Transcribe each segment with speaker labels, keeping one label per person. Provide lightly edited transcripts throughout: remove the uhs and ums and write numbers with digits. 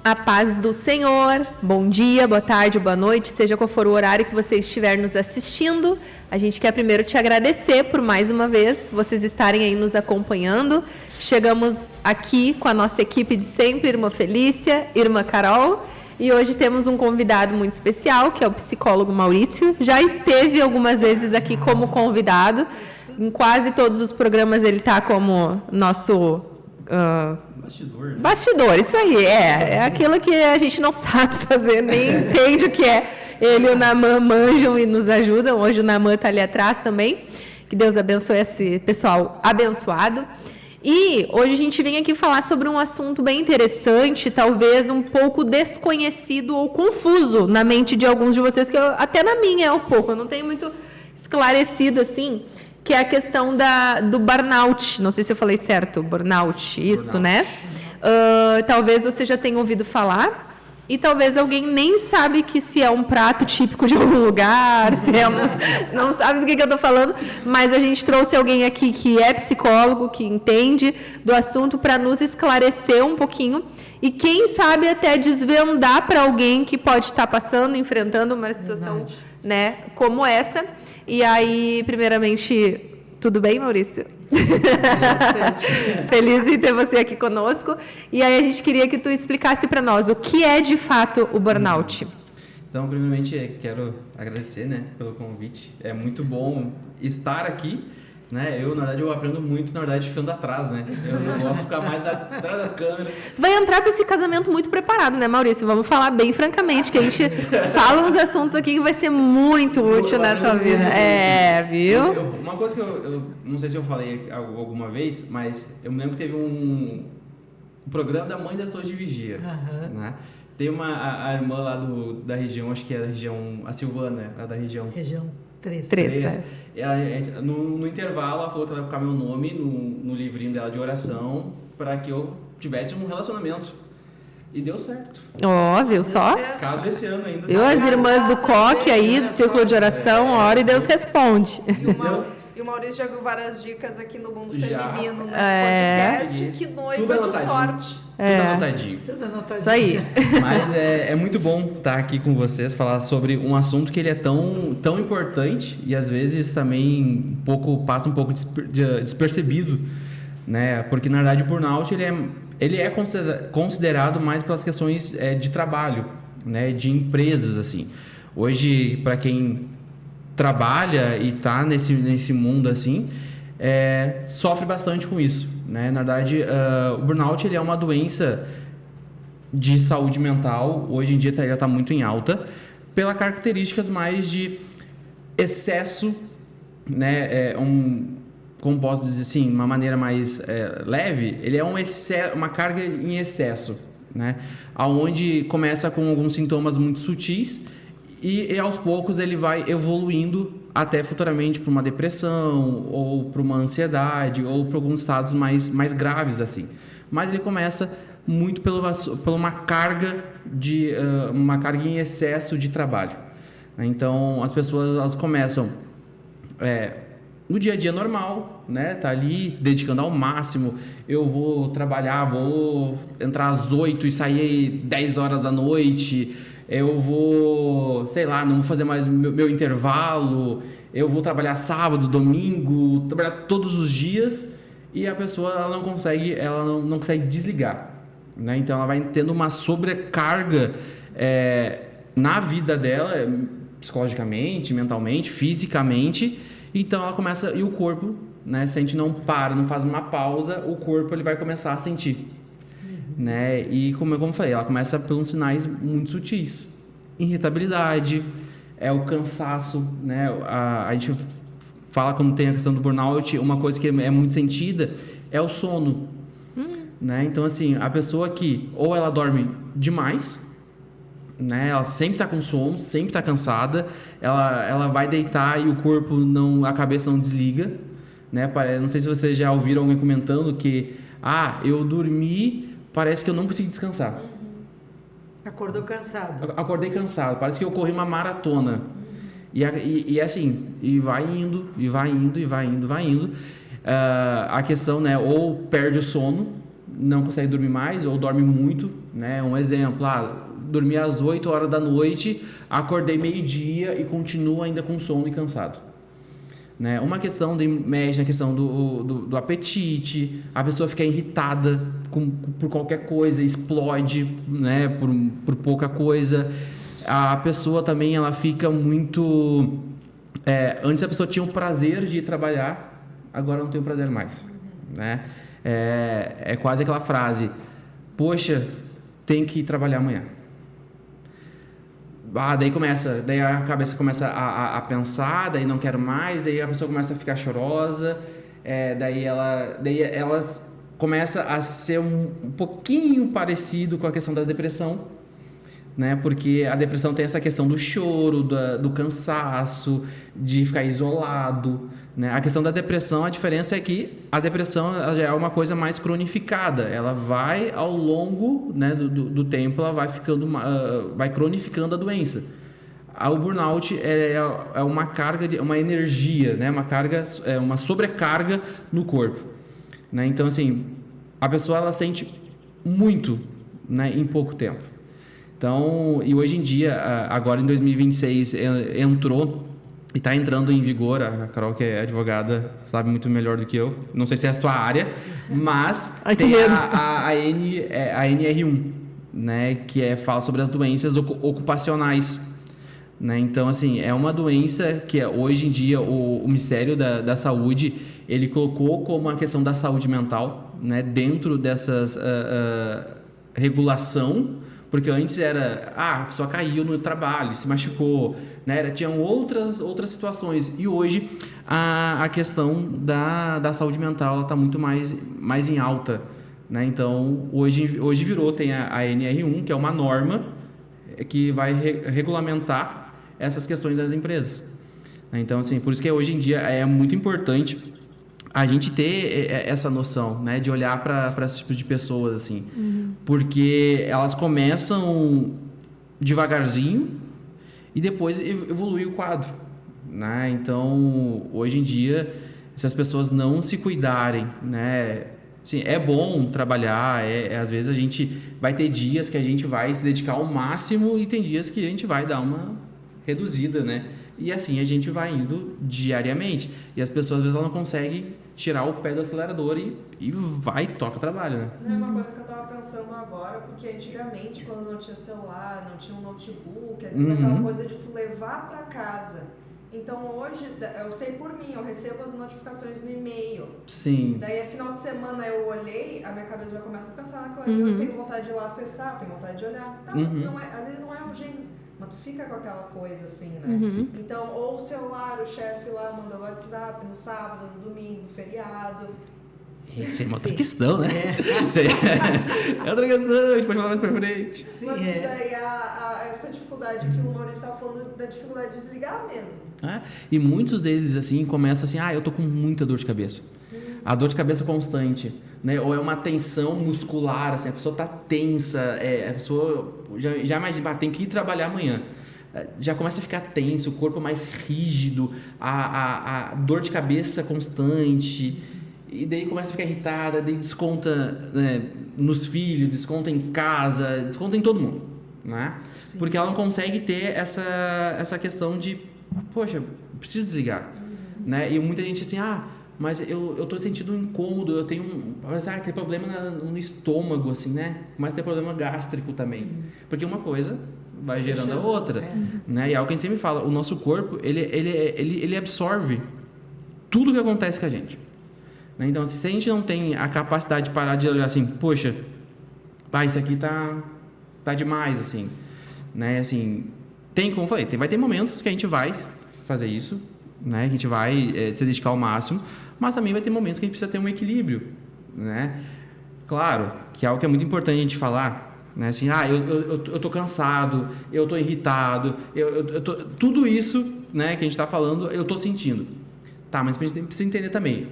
Speaker 1: A paz do Senhor, bom dia, boa tarde, boa noite, seja qual for o horário que você estiver nos assistindo. A gente quer primeiro te agradecer por mais uma vez vocês estarem aí nos acompanhando. Chegamos aqui com a nossa equipe de sempre, Irmã Felícia, Irmã Carol, e hoje temos um convidado muito especial, que é o psicólogo Maurício. Já esteve algumas vezes aqui como convidado, em quase todos os programas ele está como nosso... Bastidor, isso aí, é aquilo que a gente não sabe fazer, nem entende o que é. Ele e o Naamã manjam e nos ajudam. Hoje o Naamã está ali atrás também. Que Deus abençoe esse pessoal abençoado. E hoje a gente vem aqui falar sobre um assunto bem interessante, talvez um pouco desconhecido ou confuso na mente de alguns de vocês, que até na minha é um pouco, eu não tenho muito esclarecido assim, que é a questão do burnout. Não sei se eu falei certo, burnout, isso, né? Talvez você já tenha ouvido falar, e talvez alguém nem sabe que se é um prato típico de algum lugar, se é não sabe do que eu estou falando, mas a gente trouxe alguém aqui que é psicólogo, que entende do assunto, para nos esclarecer um pouquinho, e quem sabe até desvendar para alguém que pode estar passando, enfrentando uma situação, né, como essa. E aí, primeiramente, tudo bem, Maurício? Feliz em ter você aqui conosco. E aí a gente queria que tu explicasse para nós o que é de fato o burnout.
Speaker 2: Então, primeiramente, quero agradecer, né, pelo convite. É muito bom estar aqui, né? Na verdade, eu aprendo muito, na verdade, ficando atrás, né? Eu não gosto de ficar mais atrás das câmeras.
Speaker 1: Tu vai entrar para esse casamento muito preparado, né, Maurício? Vamos falar bem francamente, que a gente fala uns assuntos aqui que vai ser muito útil na tua vida. Viu?
Speaker 2: Uma coisa que eu não sei se eu falei alguma vez, mas eu me lembro que teve um programa da Mãe das Torres de Vigia, né? Tem a irmã lá da região, acho que é da região, a Silvana, lá da região.
Speaker 3: Região 3.
Speaker 2: No intervalo, ela falou que ela ia colocar meu nome no livrinho dela de oração para que eu tivesse um relacionamento. E deu certo.
Speaker 1: Viu só?
Speaker 2: Caso esse ano ainda.
Speaker 1: Eu, as irmãs do coque aí, do círculo de oração, ora e Deus responde.
Speaker 4: E o Maurício já viu várias dicas aqui no Mundo Feminino, nesse podcast. Que noiva de sorte.
Speaker 2: Tudo anotadinho.
Speaker 1: Isso aí.
Speaker 2: Mas é muito bom estar aqui com vocês, falar sobre um assunto que ele é tão importante e às vezes também passa um pouco despercebido, né? Porque na verdade o burnout ele é considerado mais pelas questões de trabalho, né? De empresas, assim. Hoje, para quem trabalha e está nesse mundo assim, sofre bastante com isso, né? Na verdade, o burnout ele é uma doença de saúde mental. Hoje em dia já está muito em alta, pelas características mais de excesso, né? Como posso dizer assim, uma maneira mais leve, ele é uma carga em excesso, né? Aonde começa com alguns sintomas muito sutis e aos poucos ele vai evoluindo até futuramente para uma depressão ou para uma ansiedade ou para alguns estados mais graves assim. Mas ele começa muito por uma carga em excesso de trabalho. Então as pessoas elas começam no dia a dia normal, né? Tá ali se dedicando ao máximo. Eu vou trabalhar, vou entrar às 8 e sair 10 horas da noite. Eu vou, sei lá, não vou fazer mais meu intervalo. Eu vou trabalhar sábado, domingo, trabalhar todos os dias. E a pessoa ela não consegue desligar, né? Então ela vai tendo uma sobrecarga na vida dela, psicologicamente, mentalmente, fisicamente. Então ela começa, e o corpo, né, se a gente não para, não faz uma pausa, o corpo ele vai começar a sentir, né? E como eu falei, ela começa pelos sinais muito sutis: irritabilidade, o cansaço, né? A gente fala, quando tem a questão do burnout, uma coisa que é muito sentida é o sono, né? Então assim, a pessoa que ou ela dorme demais, né? Ela sempre está com sono, sempre está cansada, ela vai deitar e o corpo a cabeça não desliga, né? Não sei se vocês já ouviram alguém comentando que eu dormi, parece que eu não consegui descansar.
Speaker 3: Acordou cansado.
Speaker 2: Acordei cansado, parece que eu corri uma maratona. E assim, e vai indo, e vai indo, e vai indo, vai indo. A questão, né, ou perde o sono, não consegue dormir mais ou dorme muito, né? Um exemplo, dormi às 8 horas da noite, acordei meio-dia e continuo ainda com sono e cansado. Né? Uma questão mexe na questão do apetite, a pessoa fica irritada por qualquer coisa, explode, né? por pouca coisa. A pessoa também ela fica muito... antes a pessoa tinha o prazer de ir trabalhar, agora não tem o prazer mais. Né? É quase aquela frase, poxa, tem que ir trabalhar amanhã. Daí a cabeça começa a pensar, daí não quero mais, daí a pessoa começa a ficar chorosa, daí elas começa a ser um pouquinho parecido com a questão da depressão, né? Porque a depressão tem essa questão do choro, do cansaço, de ficar isolado, né? A questão da depressão, a diferença é que a depressão já é uma coisa mais cronificada, ela vai ao longo, né, do tempo, ela vai cronificando a doença. O burnout é uma carga, uma energia, né? Uma sobrecarga no corpo, né? Então, assim, a pessoa ela sente muito, né, em pouco tempo. Então, e hoje em dia, agora em 2026, entrou e está entrando em vigor, a Carol, que é advogada, sabe muito melhor do que eu, não sei se é a sua área, mas tem a NR1, né, que fala sobre as doenças ocupacionais. Né? Então, assim, é uma doença que hoje em dia o Ministério da Saúde, ele colocou como a questão da saúde mental, né, dentro dessas regulação. Porque antes era, a pessoa caiu no trabalho, se machucou, né? Tinham outras situações. E hoje a questão da saúde mental está muito mais em alta. Né? Então, hoje virou, tem a NR1, que é uma norma que vai regulamentar essas questões das empresas. Então, assim, por isso que hoje em dia é muito importante a gente ter essa noção, né, de olhar para esse tipo de pessoas, assim, porque elas começam devagarzinho e depois evolui o quadro, né? Então, hoje em dia, se as pessoas não se cuidarem, né, assim, é bom trabalhar, às vezes a gente vai ter dias que a gente vai se dedicar ao máximo e tem dias que a gente vai dar uma reduzida, né? E assim a gente vai indo diariamente. E as pessoas, às vezes, elas não conseguem tirar o pé do acelerador e toca o trabalho, né?
Speaker 4: É uma coisa que eu tava pensando agora, porque antigamente, quando não tinha celular, não tinha um notebook, às vezes aquela coisa de tu levar para casa. Então hoje, eu sei por mim, eu recebo as notificações no e-mail.
Speaker 2: Sim.
Speaker 4: Daí, final de semana, eu olhei, a minha cabeça já começa a pensar naquela eu tenho vontade de ir lá acessar, tenho vontade de olhar. Tá, mas às vezes não é urgente. Mas tu fica com aquela coisa assim, né? Então, ou o celular, o chefe lá manda o WhatsApp no sábado, no domingo, no feriado.
Speaker 2: Isso é uma outra questão, né? Isso aí é outra questão, a gente pode falar mais pra frente.
Speaker 3: Sim,
Speaker 4: mas daí essa dificuldade que o Maurício estava falando, da dificuldade de desligar mesmo.
Speaker 2: E muitos deles, assim, começam assim, eu tô com muita dor de cabeça. A dor de cabeça constante, né? Ou é uma tensão muscular, assim, a pessoa tá tensa, a pessoa já imagina, tem que ir trabalhar amanhã. Já começa a ficar tenso, o corpo mais rígido, a dor de cabeça constante, e daí começa a ficar irritada, daí desconta, né, nos filhos, desconta em casa, desconta em todo mundo, né? Sim. Porque ela não consegue ter essa questão de, poxa, preciso desligar, né? E muita gente assim, mas eu tô sentindo um incômodo, eu tenho aquele problema no estômago, assim, né? Mas tem problema gástrico também. Porque uma coisa vai gerando a outra, né? E é algo que a gente sempre fala, o nosso corpo, ele absorve tudo que acontece com a gente. Né? Então, assim, se a gente não tem a capacidade de parar de olhar assim, poxa, isso aqui tá demais, assim, né? Assim, como eu falei, vai ter momentos que a gente vai fazer isso, né? Que a gente vai se dedicar ao máximo, mas também vai ter momentos que a gente precisa ter um equilíbrio, né? Claro, que é algo que é muito importante a gente falar, né? Assim, eu tô cansado, eu tô irritado, tudo isso, né, que a gente tá falando, eu tô sentindo. Tá, mas a gente precisa entender também,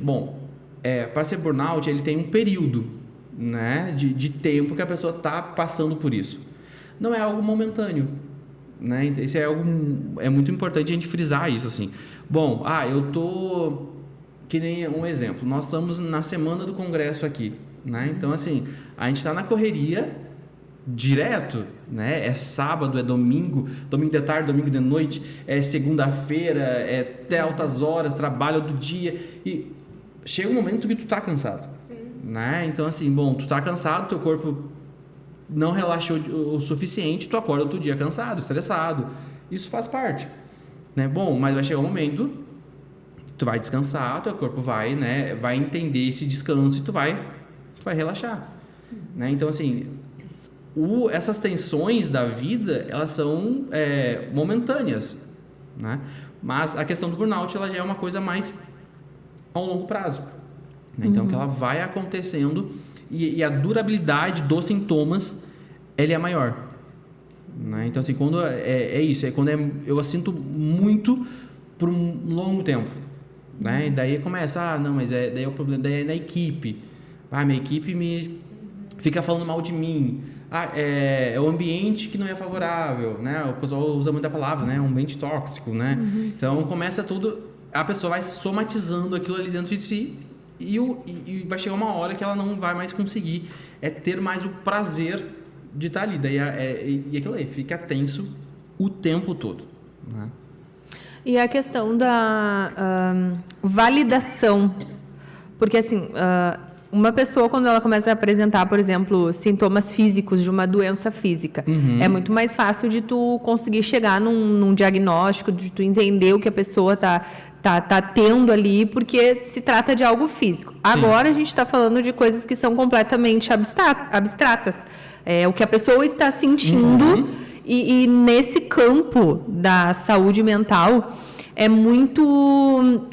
Speaker 2: para ser burnout, ele tem um período, né, de tempo que a pessoa tá passando por isso. Não é algo momentâneo, né? Isso é muito importante a gente frisar isso, assim. Eu tô... Que nem um exemplo, nós estamos na semana do congresso aqui, né? Então, assim, a gente está na correria direto, né? É sábado, é domingo, domingo de tarde, domingo de noite, é segunda-feira, é até altas horas, trabalho do dia, e chega um momento que tu tá cansado, né? Então, assim, bom, tu tá cansado, teu corpo não relaxou o suficiente, tu acorda outro dia cansado, estressado. Isso faz parte, né? Bom, mas vai chegar um momento, tu vai descansar, teu corpo vai, né, vai entender esse descanso e tu vai relaxar, né? Então, assim, essas tensões da vida, elas são momentâneas, né? Mas a questão do burnout, ela já é uma coisa mais ao longo prazo, né? Então, que ela vai acontecendo e a durabilidade dos sintomas, ele é maior, né? Então, assim, quando isso, quando eu sinto muito por um longo tempo, né? E daí começa, não, mas daí é o problema, daí é na equipe. Minha equipe me fica falando mal de mim. É o ambiente que não é favorável, né? O pessoal usa muito a palavra, né? Um ambiente tóxico, né? Então, começa tudo, a pessoa vai somatizando aquilo ali dentro de si e vai chegar uma hora que ela não vai mais conseguir ter mais o prazer de estar ali. Daí e aquilo aí fica tenso o tempo todo, né?
Speaker 1: E a questão da validação, porque assim, uma pessoa quando ela começa a apresentar, por exemplo, sintomas físicos de uma doença física, é muito mais fácil de tu conseguir chegar num diagnóstico, de tu entender o que a pessoa tá tendo ali, porque se trata de algo físico. Sim. Agora a gente está falando de coisas que são completamente abstratas. O que a pessoa está sentindo, e nesse campo da saúde mental é muito...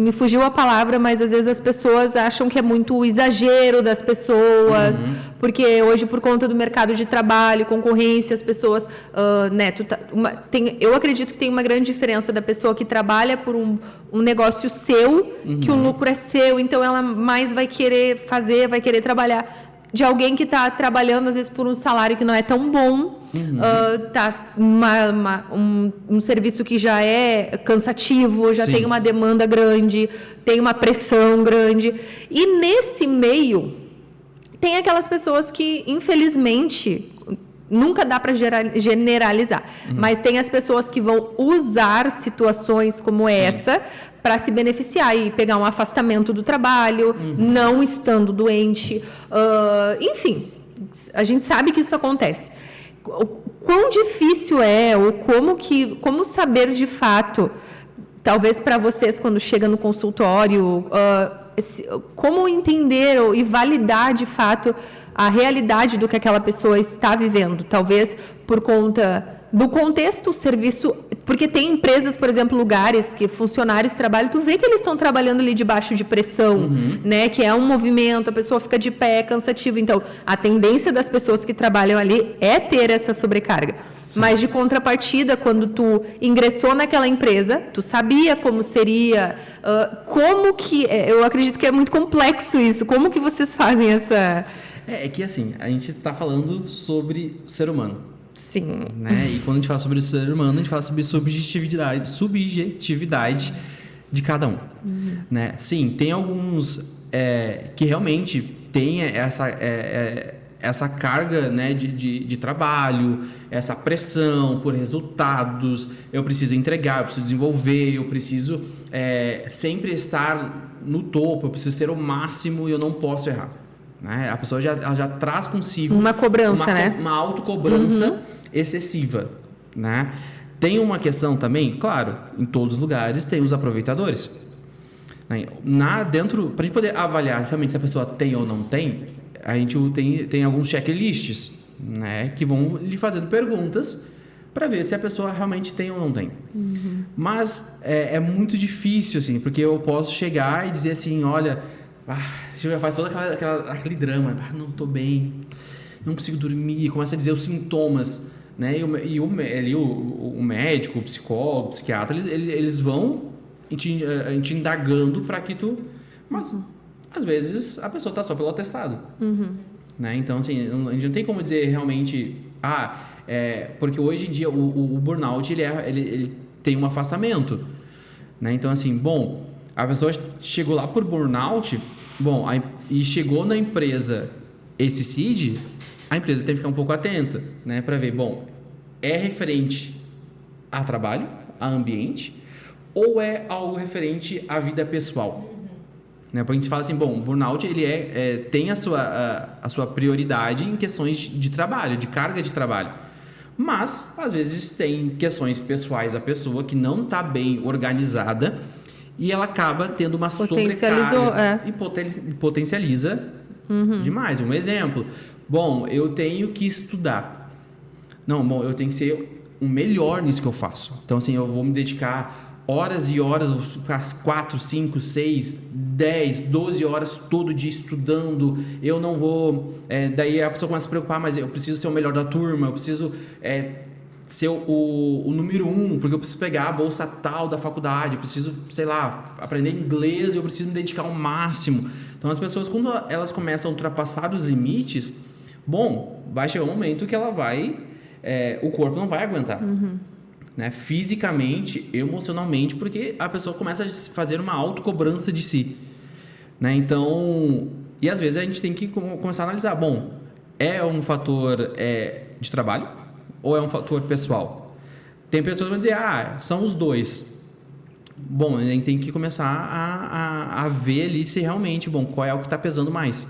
Speaker 1: me fugiu a palavra, mas às vezes as pessoas acham que é muito exagero das pessoas, porque hoje, por conta do mercado de trabalho, concorrência, as pessoas, né, eu acredito que tem uma grande diferença da pessoa que trabalha por um negócio seu, que o lucro é seu, então ela mais vai querer fazer, vai querer trabalhar, de alguém que está trabalhando, às vezes, por um salário que não é tão bom, um serviço que já é cansativo, já tem uma demanda grande, tem uma pressão grande. E nesse meio, tem aquelas pessoas que, infelizmente, nunca dá para generalizar, mas tem as pessoas que vão usar situações como essa para se beneficiar e pegar um afastamento do trabalho, não estando doente, enfim, a gente sabe que isso acontece. Quão difícil ou como saber de fato, talvez para vocês quando chega no consultório, como entender e validar de fato a realidade do que aquela pessoa está vivendo, talvez por conta do contexto, o serviço, porque tem empresas, por exemplo, lugares que funcionários trabalham, tu vê que eles estão trabalhando ali debaixo de pressão, né, que é um movimento, a pessoa fica de pé, é cansativo, então a tendência das pessoas que trabalham ali é ter essa sobrecarga. Sim. Mas de contrapartida, quando tu ingressou naquela empresa, tu sabia como seria, como que, eu acredito que é muito complexo isso, como que vocês fazem essa...
Speaker 2: É que assim, a gente está falando sobre ser humano.
Speaker 1: Sim.
Speaker 2: Né? E quando a gente fala sobre o ser humano, a gente fala sobre subjetividade de cada um. Né? Sim, tem alguns que realmente têm essa carga, né, de trabalho, essa pressão por resultados. Eu preciso entregar, eu preciso desenvolver, eu preciso sempre estar no topo, eu preciso ser o máximo e eu não posso errar. Né? A pessoa já traz consigo
Speaker 1: uma cobrança,
Speaker 2: uma autocobrança excessiva, né? Tem uma questão também, claro, em todos os lugares tem os aproveitadores, né? Pra gente poder avaliar realmente se a pessoa tem ou não tem, a gente tem alguns checklists, né, que vão lhe fazendo perguntas para ver se a pessoa realmente tem ou não tem. Mas é muito difícil, assim, porque eu posso chegar e dizer assim, olha, já faz todo aquele drama, não estou bem, não consigo dormir, começa a dizer os sintomas, né? E o médico, o psicólogo, o psiquiatra, eles vão te indagando para que tu... Mas, às vezes, a pessoa está só pelo atestado. Né? Então, assim, a gente não tem como dizer realmente... porque hoje em dia o burnout, ele tem um afastamento. Né? Então, assim, bom, a pessoa chegou lá por burnout... Bom, e chegou na empresa esse CID, a empresa tem que ficar um pouco atenta, né? Para ver, bom, é referente a trabalho, a ambiente, ou é algo referente à vida pessoal? Né? Porque a gente fala assim, bom, o burnout ele tem a sua prioridade em questões de trabalho, de carga de trabalho. Mas, às vezes, tem questões pessoais da pessoa que não está bem organizada e ela acaba tendo uma sobrecarga e potencializa demais. Um exemplo, bom, eu tenho que estudar. Não, bom, eu tenho que ser o melhor nisso que eu faço. Então, assim, eu vou me dedicar horas e horas, 4, 5, 6, 10, 12 horas todo dia estudando. Eu não vou... daí a pessoa começa a se preocupar, mas eu preciso ser o melhor da turma, eu preciso ser o número 1, porque eu preciso pegar a bolsa tal da faculdade, eu preciso, sei lá, aprender inglês, eu preciso me dedicar ao máximo. Então, as pessoas, quando elas começam a ultrapassar os limites, bom, vai chegar um momento que ela vai... o corpo não vai aguentar. Né? Fisicamente, emocionalmente, porque a pessoa começa a fazer uma autocobrança de si. Né? Então, e às vezes a gente tem que começar a analisar, bom, é um fator de trabalho ou é um fator pessoal? Tem pessoas que vão dizer, são os dois. Bom, a gente tem que começar a ver ali se realmente, bom, qual é o que está pesando mais.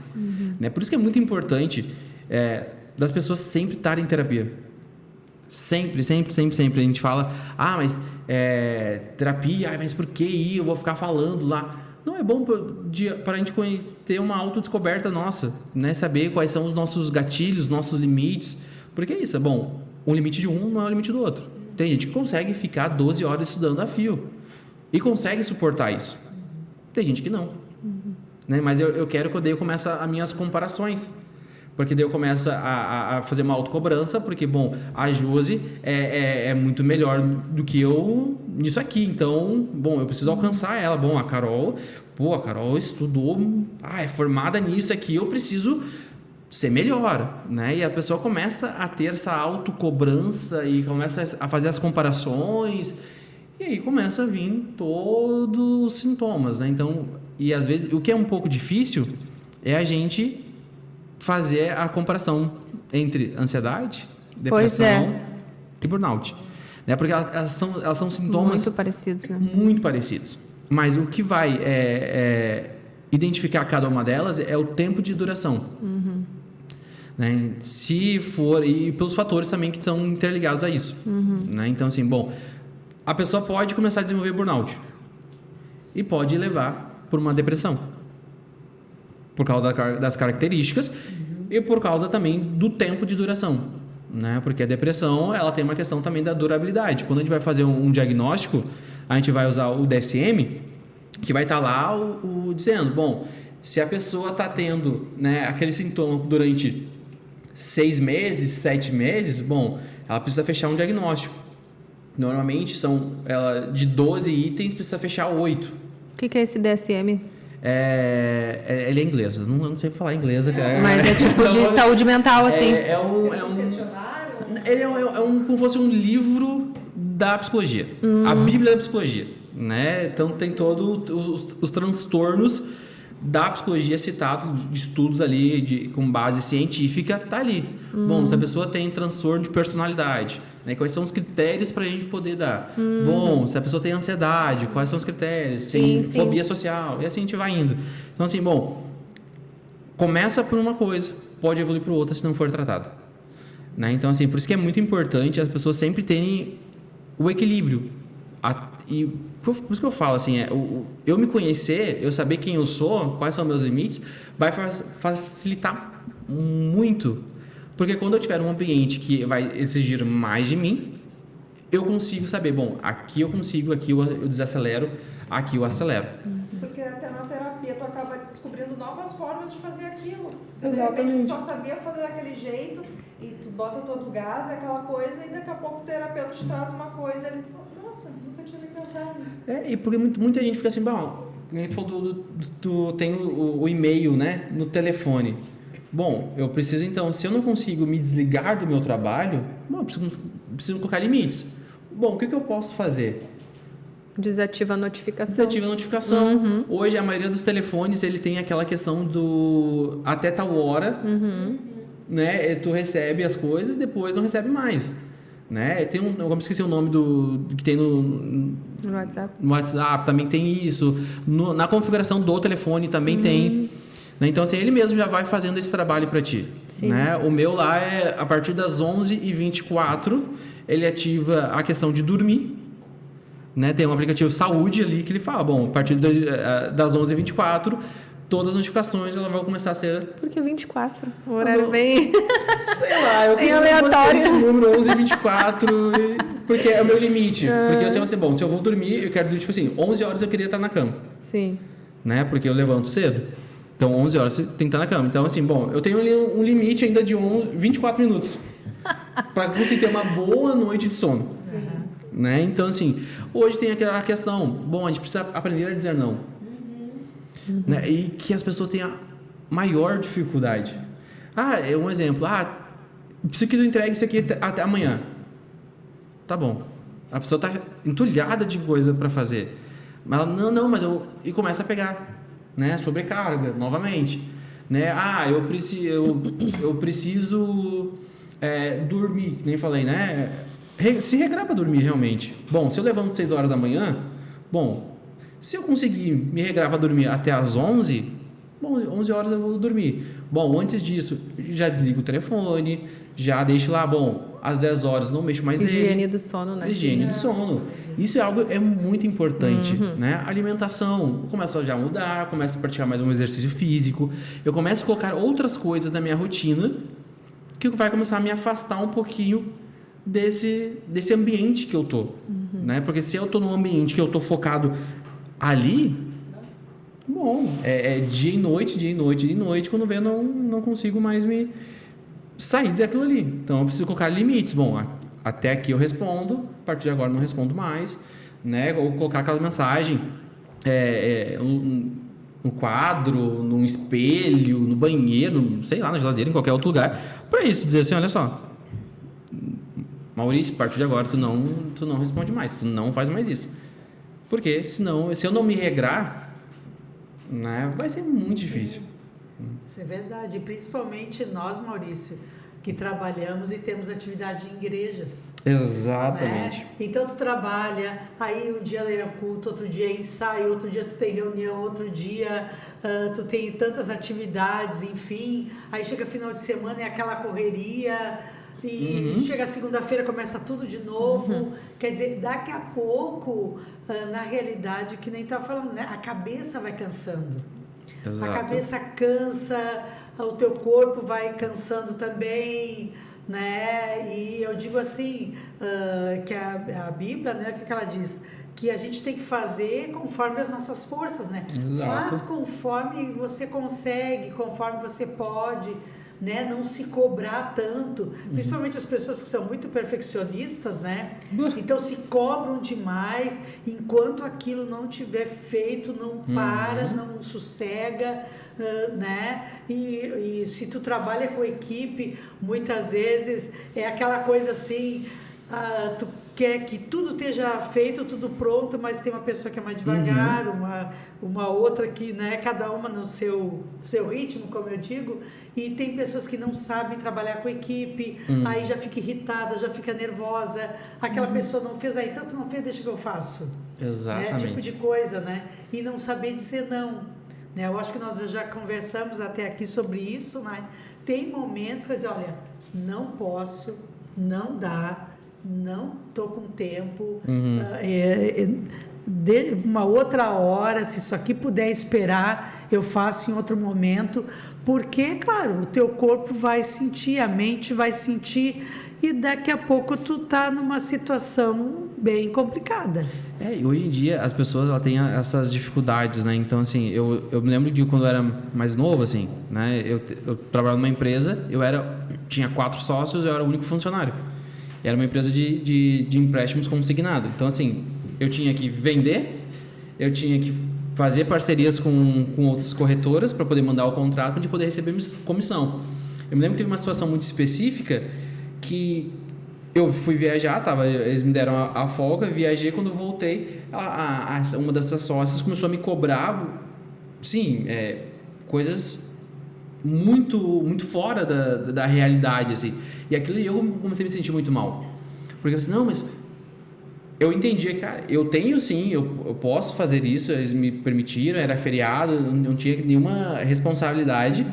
Speaker 2: Né? Por isso que é muito importante das pessoas sempre estarem em terapia. Sempre. A gente fala, mas terapia, mas por que ir? Eu vou ficar falando lá. Não, é bom para a gente ter uma autodescoberta nossa, né? Saber quais são os nossos gatilhos, nossos limites. Porque é isso, bom, um limite de um não é o limite do outro. Tem gente que consegue ficar 12 horas estudando a fio e consegue suportar isso. Tem gente que não. Né? Mas eu quero que eu comece as minhas comparações. Porque daí eu começo a fazer uma autocobrança, porque, bom, a Josi é muito melhor do que eu nisso aqui. Então, bom, eu preciso alcançar ela. Bom, a Carol estudou, é formada nisso aqui, eu preciso ser melhor, né? E a pessoa começa a ter essa autocobrança e começa a fazer as comparações, e aí começa a vir todos os sintomas, né? Então, e às vezes, o que é um pouco difícil é a gente fazer a comparação entre ansiedade, depressão e burnout. Né? Porque elas são sintomas...
Speaker 1: Muito parecidos, né?
Speaker 2: Muito parecidos. Mas o que vai identificar cada uma delas é o tempo de duração. Né? Se for... E pelos fatores também que são interligados a isso. Né? Então, assim, bom... A pessoa pode começar a desenvolver burnout. E pode levar por uma depressão. Por causa das características e por causa também do tempo de duração, né? Porque a depressão, ela tem uma questão também da durabilidade. Quando a gente vai fazer um diagnóstico, a gente vai usar o DSM, que vai estar lá dizendo, bom, se a pessoa está tendo, né, aquele sintoma durante 6 meses, 7 meses, bom, ela precisa fechar um diagnóstico. Normalmente de 12 itens, precisa fechar 8.
Speaker 1: O que é esse DSM?
Speaker 2: Ele é inglês, eu não sei falar inglês.
Speaker 1: Mas é tipo de saúde mental, assim.
Speaker 2: É um questionário? Ele como se fosse um livro da psicologia. A Bíblia da psicologia. Né? Então tem todos os transtornos da psicologia citados, de estudos ali com base científica, tá ali. Bom, se a pessoa tem transtorno de personalidade, né? Quais são os critérios para a gente poder dar? Bom, se a pessoa tem ansiedade, quais são os critérios? Sim. Fobia social, e assim a gente vai indo. Então, assim, bom, começa por uma coisa, pode evoluir para outra se não for tratado. Né? Então, assim, por isso que é muito importante as pessoas sempre terem o equilíbrio. E por isso que eu falo assim, eu me conhecer, eu saber quem eu sou, quais são meus limites, vai facilitar muito. Porque quando eu tiver um ambiente que vai exigir mais de mim, eu consigo saber, bom, aqui eu consigo, aqui eu desacelero, aqui eu acelero.
Speaker 4: Porque até na terapia tu acaba descobrindo novas formas de fazer aquilo.
Speaker 1: Exatamente.
Speaker 4: De repente tu só sabia fazer daquele jeito e tu bota todo o gás, aquela coisa, e daqui a pouco o terapeuta te traz uma coisa e ele fala, nossa, nunca tinha nem pensado.
Speaker 2: E porque muita gente fica assim, bom, tu tem o e-mail, né, no telefone. Bom, eu preciso então, se eu não consigo me desligar do meu trabalho, bom, eu preciso colocar limites. Bom, o que eu posso fazer?
Speaker 1: Desativa a notificação.
Speaker 2: Desativa a notificação. Hoje, a maioria dos telefones, ele tem aquela questão do até tal hora, né? Tu recebe as coisas, depois não recebe mais. Né? Tem eu esqueci o nome do que tem no
Speaker 1: WhatsApp.
Speaker 2: No WhatsApp também tem isso. Na configuração do telefone também tem. Né? Então, assim, ele mesmo já vai fazendo esse trabalho para ti.
Speaker 1: Sim.
Speaker 2: Né? O meu lá é a partir das 11h24, ele ativa a questão de dormir. Né? Tem um aplicativo Saúde ali que ele fala, bom, a partir das 11h24, todas as notificações elas vão começar a ser...
Speaker 1: Por que 24? Um horário bem...
Speaker 2: Sei lá, eu
Speaker 1: bem
Speaker 2: gostei
Speaker 1: aleatório.
Speaker 2: desse número 11h24, porque é o meu limite. Porque eu sei assim, bom, se eu vou dormir, eu quero dormir, tipo assim, 11 horas eu queria estar na cama.
Speaker 1: Sim.
Speaker 2: Né? Porque eu levanto cedo. Então, 11 horas você tem que estar na cama. Então, assim, bom, eu tenho ali um limite ainda de 24 minutos. Para conseguir ter uma boa noite de sono.
Speaker 3: Sim.
Speaker 2: Né? Então, assim, hoje tem aquela questão, bom, a gente precisa aprender a dizer não. Né? E que as pessoas têm a maior dificuldade. É um exemplo. Preciso que tu entregue isso aqui até amanhã. Tá bom. A pessoa tá entulhada de coisa para fazer. Mas ela, não, mas eu... E começa a pegar, né? Sobrecarga, novamente. Né? Eu preciso dormir, que nem falei, né? Se regrar para dormir, realmente. Bom, se eu levanto 6 horas da manhã, bom, se eu conseguir me regrar para dormir até as 11, bom, 11 horas eu vou dormir. Bom, antes disso, já desligo o telefone, já deixo lá, bom, às 10 horas não mexo mais nele.
Speaker 1: Higiene do sono, né?
Speaker 2: Higiene do sono. Isso é algo muito importante, né? Alimentação, eu começo a já mudar, começo a praticar mais um exercício físico, eu começo a colocar outras coisas na minha rotina que vai começar a me afastar um pouquinho desse ambiente que eu tô, né? Porque se eu tô num ambiente que eu tô focado ali, bom, é dia e noite, quando vê eu não consigo mais me sair daquilo ali. Então eu preciso colocar limites. Bom, até aqui eu respondo, a partir de agora não respondo mais, né? Ou colocar aquela mensagem no quadro, num espelho, no banheiro, sei lá, na geladeira, em qualquer outro lugar, para isso, dizer assim, olha só, Maurício, a partir de agora tu não responde mais, tu não faz mais isso. Porque senão, se eu não me regrar, né, vai ser muito difícil.
Speaker 3: Isso é verdade, e principalmente nós, Maurício, que trabalhamos e temos atividade em igrejas.
Speaker 2: Exatamente.
Speaker 3: Né? Então tu trabalha, aí um dia é culto, outro dia é ensaio, outro dia tu tem reunião, outro dia tu tem tantas atividades, enfim. Aí chega final de semana é aquela correria e chega segunda-feira começa tudo de novo. Quer dizer, daqui a pouco, na realidade, que nem estava falando, né? A cabeça vai cansando.
Speaker 2: Exato.
Speaker 3: A cabeça cansa, o teu corpo vai cansando também, né? E eu digo assim, que a Bíblia, né? O que ela diz? Que a gente tem que fazer conforme as nossas forças, né?
Speaker 2: Exato.
Speaker 3: Faz conforme você consegue, conforme você pode, né? Não se cobrar tanto, principalmente as pessoas que são muito perfeccionistas, né? Então se cobram demais, enquanto aquilo não tiver feito, não para, não sossega, né? E se tu trabalha com equipe, muitas vezes é aquela coisa assim, tu quer que tudo esteja feito, tudo pronto, mas tem uma pessoa que é mais devagar, uma outra que, né, cada uma no seu ritmo, como eu digo, e tem pessoas que não sabem trabalhar com equipe, aí já fica irritada, já fica nervosa, aquela pessoa não fez, aí então tu não fez, deixa que eu faço.
Speaker 2: Exatamente.
Speaker 3: Né? Tipo de coisa, né? E não saber dizer não. Né? Eu acho que nós já conversamos até aqui sobre isso, né? Tem momentos que eu digo, olha, não posso, não dá, não estou com tempo, de uma outra hora, se isso aqui puder esperar, eu faço em outro momento, porque, claro, o teu corpo vai sentir, a mente vai sentir, e daqui a pouco tu tá numa situação bem complicada.
Speaker 2: E hoje em dia as pessoas elas têm essas dificuldades, né? Então, assim, eu me lembro de quando eu era mais novo, assim, né? Eu trabalhava numa empresa, tinha 4 sócios, eu era o único funcionário. Era uma empresa de empréstimos consignado. Então, assim, eu tinha que vender, eu tinha que fazer parcerias com outras corretoras para poder mandar o contrato e poder receber comissão. Eu me lembro que teve uma situação muito específica que eu fui viajar, eles me deram a folga, viajei, quando eu voltei, uma dessas sócias começou a me cobrar, sim, coisas muito, muito fora da realidade, assim. E aquilo eu comecei a me sentir muito mal. Porque eu disse, não, mas eu entendi, cara, eu tenho sim, eu posso fazer isso, eles me permitiram, era feriado, não tinha nenhuma responsabilidade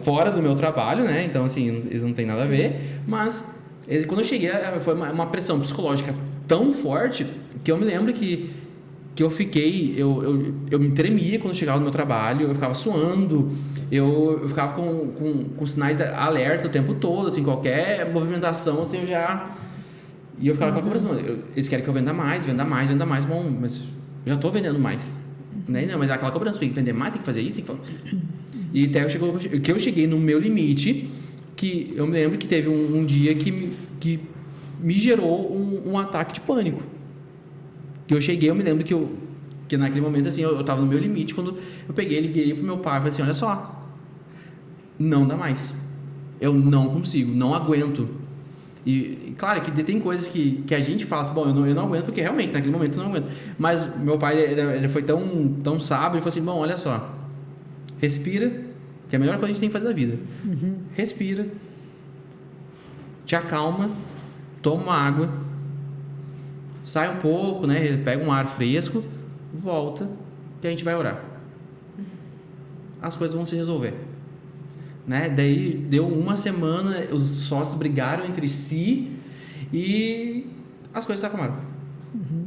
Speaker 2: fora do meu trabalho, né? Então, assim, eles não têm nada a ver, mas quando eu cheguei, foi uma pressão psicológica tão forte que eu me lembro que eu fiquei, eu me tremia quando chegava no meu trabalho, eu ficava suando, eu ficava com sinais de alerta o tempo todo, assim, qualquer movimentação, assim, e eu ficava com a cobrança, eles querem que eu venda mais, bom, mas eu já estou vendendo mais, né? Não, mas aquela cobrança, tem que vender mais, tem que fazer isso, tem que fazer... E até eu cheguei no meu limite, que eu me lembro que teve um dia que me gerou um ataque de pânico. Que eu cheguei, eu me lembro que naquele momento, assim, eu tava no meu limite, quando eu peguei, liguei pro meu pai e falei assim, olha só, não dá mais. Eu não consigo, não aguento. E claro que tem coisas que a gente fala assim, bom, eu não aguento, porque realmente naquele momento eu não aguento. Mas meu pai, ele foi tão sábio, ele falou assim, bom, olha só, respira, que é a melhor coisa que a gente tem que fazer na vida. Respira, te acalma, toma uma água, sai um pouco, né? Pega um ar fresco, volta e a gente vai orar. As coisas vão se resolver, né? Daí deu uma semana, os sócios brigaram entre si e as coisas se acalmaram.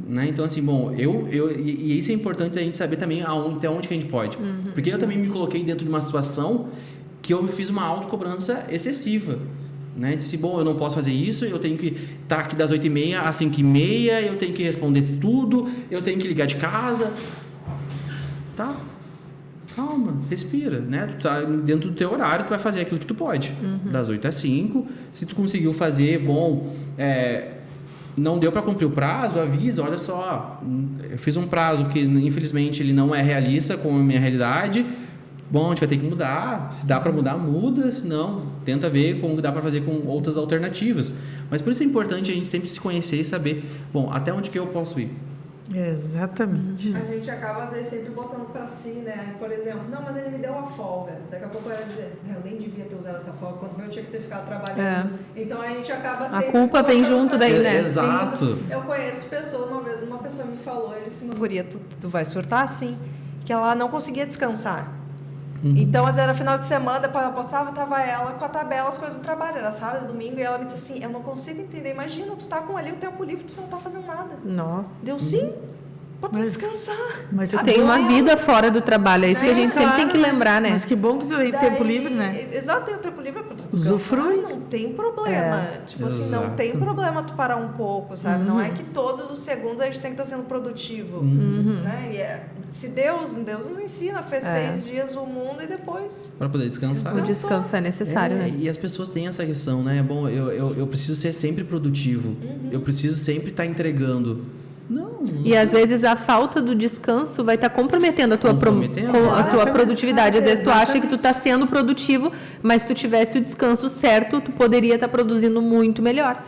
Speaker 2: Né? Então, assim, bom, e isso é importante a gente saber também até onde que a gente pode. Porque eu também me coloquei dentro de uma situação que eu fiz uma autocobrança excessiva. Né? Disse, bom, eu não posso fazer isso, eu tenho que estar aqui das 8h30 às 5h30, eu tenho que responder tudo, eu tenho que ligar de casa. Tá? Calma, respira, né? Tu tá dentro do teu horário, tu vai fazer aquilo que tu pode. Das 8 às 5. Se tu conseguiu fazer, bom, não deu para cumprir o prazo, avisa, olha só, eu fiz um prazo que infelizmente ele não é realista com a minha realidade. Bom, a gente vai ter que mudar, se dá para mudar, muda, se não, tenta ver como dá para fazer com outras alternativas. Mas por isso é importante a gente sempre se conhecer e saber, bom, até onde que eu posso ir.
Speaker 3: Exatamente.
Speaker 4: A gente acaba, às vezes, sempre botando pra si, né? Por exemplo, não, mas ele me deu uma folga. Daqui a pouco eu ia dizer, eu nem devia ter usado essa folga, quando eu tinha que ter ficado trabalhando. Então a gente acaba sempre...
Speaker 1: A culpa vem junto daí, né?
Speaker 2: Exato.
Speaker 4: Eu conheço pessoas, uma pessoa me falou, ele disse, guria, tu vai surtar assim, que ela não conseguia descansar. Então, às vezes, era final de semana, depois ela postava, tava ela com a tabela, as coisas do trabalho, era sábado, domingo, e ela me disse assim, eu não consigo entender, imagina, tu tá com ali o tempo livre, tu não tá fazendo nada.
Speaker 1: Nossa.
Speaker 4: Deu sim, pra tu descansar.
Speaker 3: Mas
Speaker 1: Tu tem uma vida fora do trabalho, é isso que a gente sempre tem que lembrar, né?
Speaker 3: Mas que bom que tu tem tempo livre, né?
Speaker 4: Exato, tem o tempo livre pra tu descansar.
Speaker 3: Usufrui.
Speaker 4: Não tem problema. Tipo assim, não tem problema tu parar um pouco, sabe? Não é que todos os segundos a gente tem que estar sendo produtivo. Né? E se Deus nos ensina, fez 6 dias o mundo e depois...
Speaker 2: Para poder descansar.
Speaker 1: O descanso é necessário, né?
Speaker 2: E as pessoas têm essa questão, né? Bom, eu preciso ser sempre produtivo. Eu preciso sempre estar entregando. Não.
Speaker 1: E às vezes a falta do descanso vai estar comprometendo a tua produtividade. Às vezes tu acha que tu está sendo produtivo, mas se tu tivesse o descanso certo, tu poderia estar produzindo muito melhor.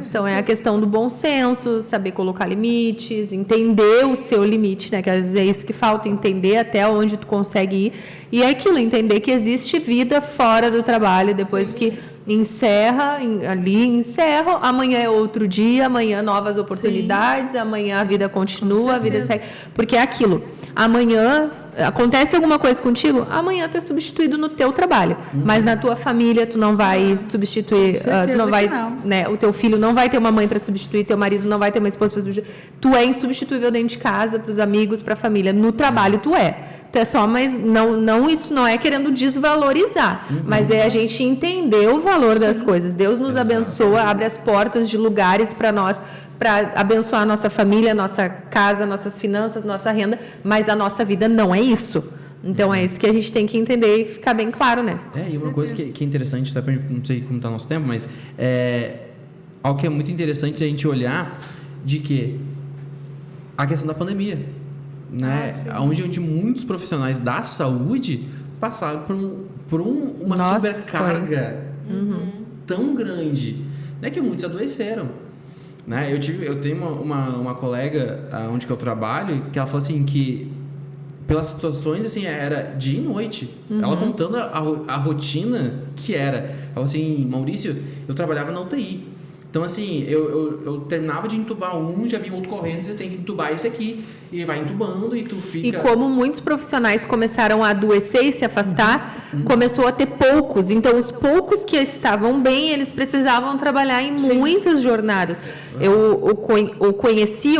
Speaker 1: Então é a questão do bom senso, saber colocar limites, entender o seu limite, né? Que às vezes é isso que falta, entender até onde tu consegue ir. E é aquilo, entender que existe vida fora do trabalho, depois que encerra, amanhã é outro dia, amanhã novas oportunidades, amanhã a vida continua, a vida segue. Porque é aquilo, amanhã acontece alguma coisa contigo, amanhã tu é substituído no teu trabalho, mas na tua família tu não vai substituir, tu não vai, né, o teu filho não vai ter uma mãe para substituir, teu marido não vai ter uma esposa para substituir, tu é insubstituível dentro de casa, para os amigos, para a família, no trabalho tu é só, mas isso não é querendo desvalorizar, mas é a gente entender o valor das coisas. Deus nos abençoa, abre as portas de lugares para nós, para abençoar a nossa família, nossa casa, nossas finanças, nossa renda, mas a nossa vida não é isso. Então é isso que a gente tem que entender e ficar bem claro, né?
Speaker 2: E uma coisa que é interessante, tá? Não sei como está o nosso tempo, mas algo que é muito interessante a gente olhar de que a questão da pandemia, né? Onde muitos profissionais da saúde passaram por uma sobrecarga tão grande, né, que muitos adoeceram. Né? Eu tenho uma colega onde que eu trabalho, que ela falou assim que pelas situações, assim, era dia e noite. Ela contando a rotina que era. Ela falou assim, Maurício, eu trabalhava na UTI. Então, assim, eu terminava de entubar já vinha outro correndo, você tem que entubar esse aqui. E vai entubando e tu fica...
Speaker 1: E como muitos profissionais começaram a adoecer e se afastar, começou a ter poucos. Então, os poucos que estavam bem, eles precisavam trabalhar em muitas jornadas. Eu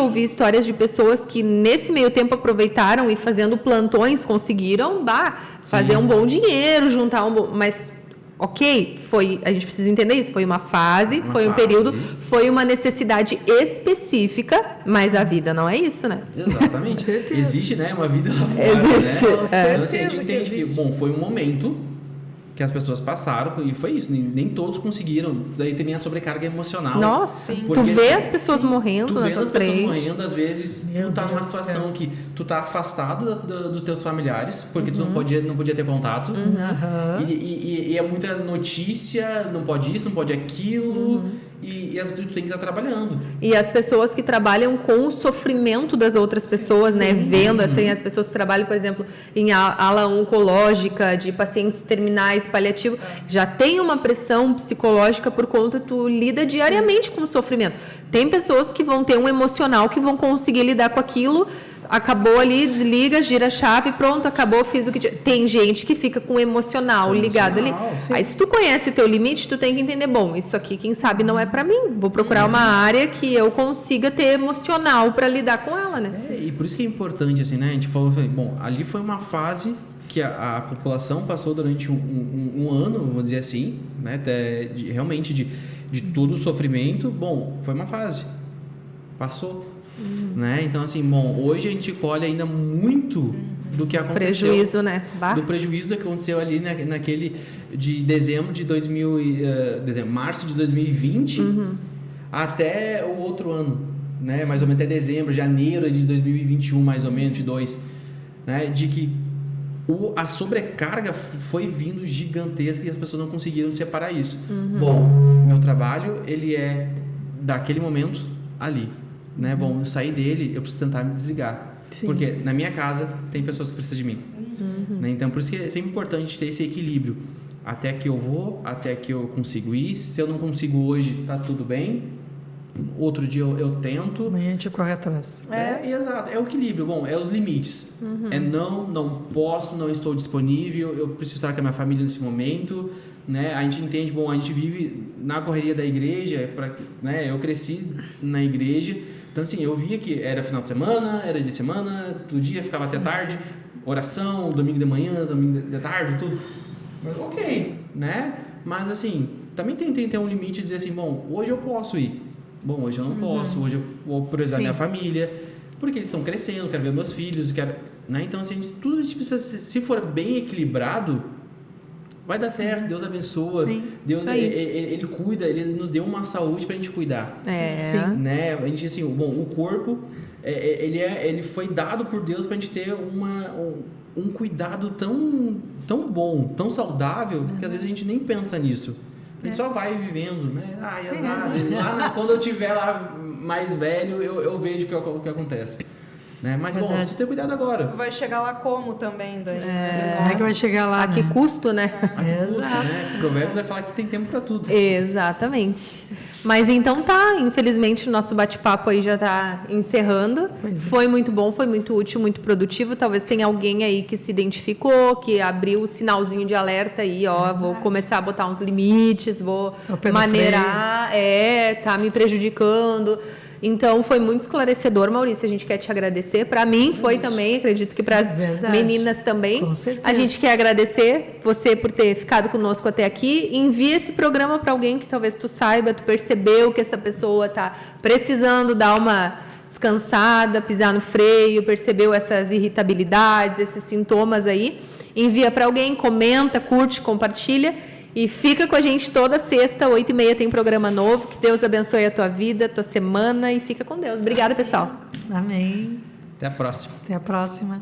Speaker 1: ouvi histórias de pessoas que, nesse meio tempo, aproveitaram e fazendo plantões, conseguiram fazer um bom dinheiro, juntar um bom... Mas... Ok, a gente precisa entender isso, foi uma fase, foi um período, foi uma necessidade específica, mas a vida não é isso, né?
Speaker 2: Exatamente. Existe, né, uma vida lá fora,
Speaker 1: existe.
Speaker 2: Né?
Speaker 1: Então,
Speaker 2: assim, a gente entende que, bom, foi um momento que as pessoas passaram e foi isso, nem todos conseguiram, daí tem a sobrecarga emocional.
Speaker 1: Nossa, tu vê as pessoas morrendo
Speaker 2: na tua frente. Tu vê as pessoas morrendo, às vezes tu tá numa situação que tu tá afastado dos teus familiares, porque tu não podia ter contato, e é muita notícia, não pode isso, não pode aquilo, e tu tem que estar trabalhando.
Speaker 1: E as pessoas que trabalham com o sofrimento das outras pessoas, né, vendo assim, as pessoas que trabalham, por exemplo, em ala oncológica, de pacientes terminais, paliativo, já tem uma pressão psicológica por conta tu lida diariamente com o sofrimento. Tem pessoas que vão ter um emocional que vão conseguir lidar com aquilo, acabou ali, desliga, gira a chave, pronto, acabou, fiz o que... Tem gente que fica com o emocional ligado ali.
Speaker 3: Sim.
Speaker 1: Aí se tu conhece o teu limite, tu tem que entender, bom, isso aqui, quem sabe, não é pra mim. Vou procurar uma área que eu consiga ter emocional pra lidar com ela, né?
Speaker 2: E por isso que é importante, assim, né? A gente falou, bom, ali foi uma fase que a população passou durante um ano, vamos dizer assim, né? Até realmente de todo o sofrimento. Bom, foi uma fase. Passou. Né? Então, assim, bom, hoje a gente colhe ainda muito do que aconteceu.
Speaker 1: Prejuízo, né?
Speaker 2: Do prejuízo do que aconteceu ali naquele de dezembro de março de 2020 até o outro ano, né? Mais ou menos até dezembro, janeiro de 2021, mais ou menos, de 2, né? De que a sobrecarga foi vindo gigantesca e as pessoas não conseguiram separar isso. Bom, meu trabalho, ele é daquele momento ali. Né? Bom, eu saí dele, eu preciso tentar me desligar. Porque na minha casa tem pessoas que precisam de mim. Né? Então, por isso que é sempre importante ter esse equilíbrio. Até que eu vou, até que eu consigo ir. Se eu não consigo hoje, tá tudo bem. Outro dia eu tento.
Speaker 3: Amanhã a gente corre atrás.
Speaker 2: Exato. É o equilíbrio. Bom, é os limites. É não posso, não estou disponível. Eu preciso estar com a minha família nesse momento. Né? A gente entende, bom, a gente vive na correria da igreja. Né? Eu cresci na igreja. Então, assim, eu via que era final de semana, era dia de semana, todo dia ficava até tarde, oração, domingo de manhã, domingo de tarde, tudo. Mas ok, né? Mas, assim, também tem que ter um limite de dizer assim, bom, hoje eu posso ir. Bom, hoje eu não posso, hoje eu vou priorizar minha família, porque eles estão crescendo, quero ver meus filhos, né? Então, assim, tudo isso precisa, se for bem equilibrado, vai dar certo, Deus abençoa, Deus ele cuida, Ele nos deu uma saúde pra gente cuidar. Né? A gente, assim, bom, o corpo, ele foi dado por Deus pra gente ter um cuidado tão bom, tão saudável, que às vezes a gente nem pensa nisso. A gente só vai vivendo, né? Quando eu tiver lá mais velho, eu vejo o que acontece. Né? Mas, bom, precisa ter cuidado agora.
Speaker 4: Vai chegar lá como também, daí?
Speaker 3: Como é que vai chegar lá?
Speaker 1: A que custo, né?
Speaker 3: Exato.
Speaker 2: Né? Provérbios vai falar que tem tempo para tudo.
Speaker 1: Exatamente. Mas então tá, infelizmente o nosso bate-papo aí já tá encerrando. Foi muito bom, foi muito útil, muito produtivo. Talvez tenha alguém aí que se identificou, que abriu o sinalzinho de alerta aí, ó, vou começar a botar uns limites, vou maneirar, tá me prejudicando. Então, foi muito esclarecedor, Maurício. A gente quer te agradecer. Para mim, foi também. Acredito que para as meninas também.
Speaker 3: Com certeza.
Speaker 1: A gente quer agradecer você por ter ficado conosco até aqui. Envie esse programa para alguém que talvez tu saiba, tu percebeu que essa pessoa está precisando dar uma descansada, pisar no freio, percebeu essas irritabilidades, esses sintomas aí. Envia para alguém, comenta, curte, compartilha. E fica com a gente toda sexta, 8h30 tem programa novo. Que Deus abençoe a tua vida, a tua semana e fica com Deus. Obrigada, pessoal.
Speaker 3: Amém.
Speaker 2: Até a próxima.
Speaker 3: Até a próxima.